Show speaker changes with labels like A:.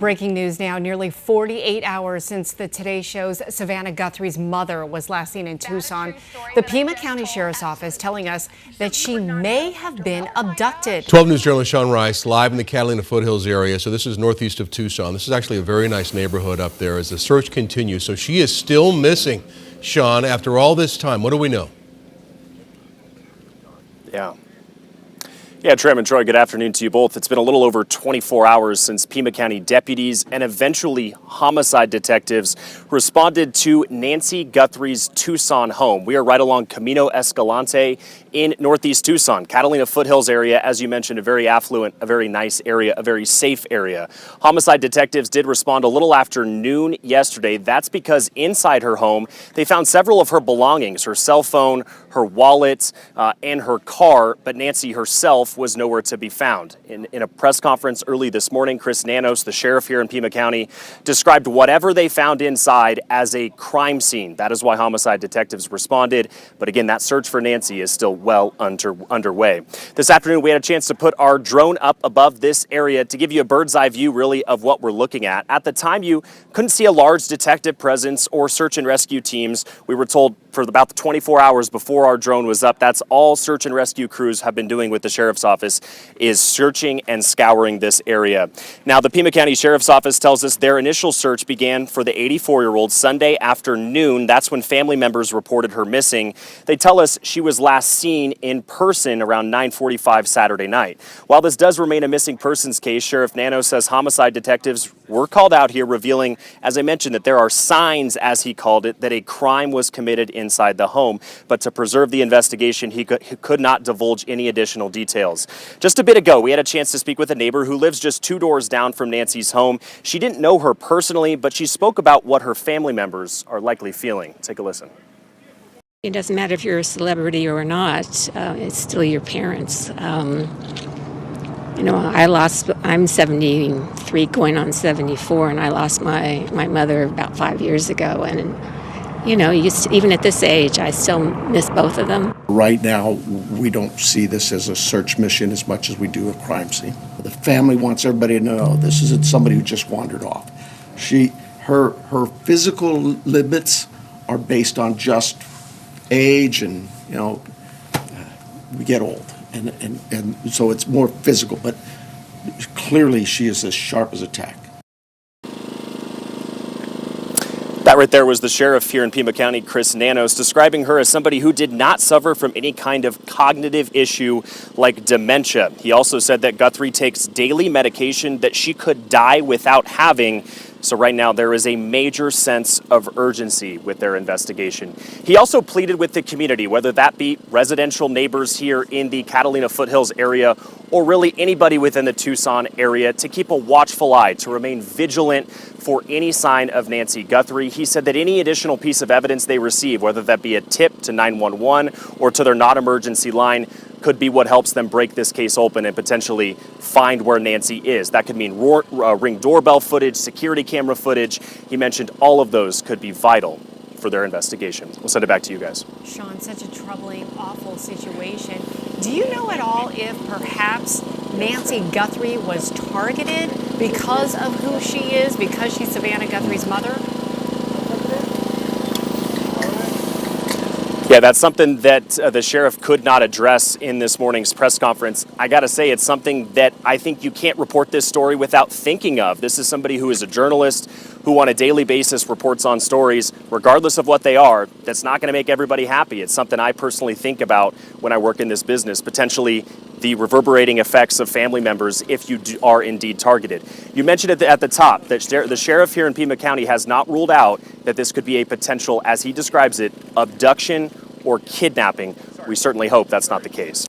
A: Breaking news now, nearly 48 hours since the Today Show's Savannah Guthrie's mother was last seen in Tucson. The Pima County Sheriff's Office telling us that she may have been abducted.
B: 12 News journalist Sean Rice live in the Catalina Foothills area. So this is northeast of Tucson. This is actually a very nice neighborhood up there as the search continues. So she is still missing. Sean, after all this time, what do we know?
C: Yeah, Tram and Troy, good afternoon to you both. It's been a little over 24 hours since Pima County deputies and eventually homicide detectives responded to Nancy Guthrie's Tucson home. We are right along Camino Escalante in northeast Tucson. Catalina Foothills area, as you mentioned, a very affluent, a very nice area, a very safe area. Homicide detectives did respond a little after noon yesterday. That's because inside her home, they found several of her belongings, her cell phone, her wallet, and her car, but Nancy herself was nowhere to be found. In a press conference early this morning, Chris Nanos, the sheriff here in Pima County, described whatever they found inside as a crime scene. That is why homicide detectives responded. But again, that search for Nancy is still well underway. This afternoon, we had a chance to put our drone up above this area to give you a bird's eye view, really, of what we're looking at. At the time, you couldn't see a large detective presence or search and rescue teams. We were told for about the 24 hours before our drone was up, that's all search and rescue crews have been doing with the sheriff's office, is searching and scouring this area. Now, the Pima County Sheriff's Office tells us their initial search began for the 84-year-old Sunday afternoon. That's when family members reported her missing. They tell us she was last seen in person around 9:45 Saturday night. While this does remain a missing persons case, Sheriff Nano says homicide detectives were called out here, revealing, as I mentioned, that there are signs, as he called it, that a crime was committed inside the home. But to preserve the investigation, he could not divulge any additional details. Just a bit ago, we had a chance to speak with a neighbor who lives just 2 doors down from Nancy's home. She didn't know her personally, but she spoke about what her family members are likely feeling. Take a listen.
D: It doesn't matter if you're a celebrity or not, it's still your parents. I'm 73 going on 74, and I lost my mother about 5 years ago. And, even at this age, I still miss both of them.
E: Right now, we don't see this as a search mission as much as we do a crime scene. The family wants everybody to know this isn't somebody who just wandered off. Her physical limits are based on just age, and we get old, and so it's more physical. But clearly, she is as sharp as a tack.
C: That right there was the sheriff here in Pima County, Chris Nanos, describing her as somebody who did not suffer from any kind of cognitive issue like dementia. He also said that Guthrie takes daily medication that she could die without having. So right now there is a major sense of urgency with their investigation. He also pleaded with the community, whether that be residential neighbors here in the Catalina Foothills area or really anybody within the Tucson area, to keep a watchful eye, to remain vigilant for any sign of Nancy Guthrie. He said that any additional piece of evidence they receive, whether that be a tip to 911 or to their non-emergency line, could be what helps them break this case open and potentially find where Nancy is. That could mean Ring doorbell footage, security camera footage. He mentioned all of those could be vital for their investigation. We'll send it back to you guys.
A: Sean, such a troubling, awful situation. Do you know at all if perhaps Nancy Guthrie was targeted because of who she is, because she's Savannah Guthrie's mother?
C: Yeah, that's something that the sheriff could not address in this morning's press conference. I got to say, it's something that I think you can't report this story without thinking of. This is somebody who is a journalist who on a daily basis reports on stories, regardless of what they are. That's not going to make everybody happy. It's something I personally think about when I work in this business, potentially the reverberating effects of family members if you are indeed targeted. You mentioned at the top that the sheriff here in Pima County has not ruled out that this could be a potential, as he describes it, abduction or kidnapping. We certainly hope that's not the case.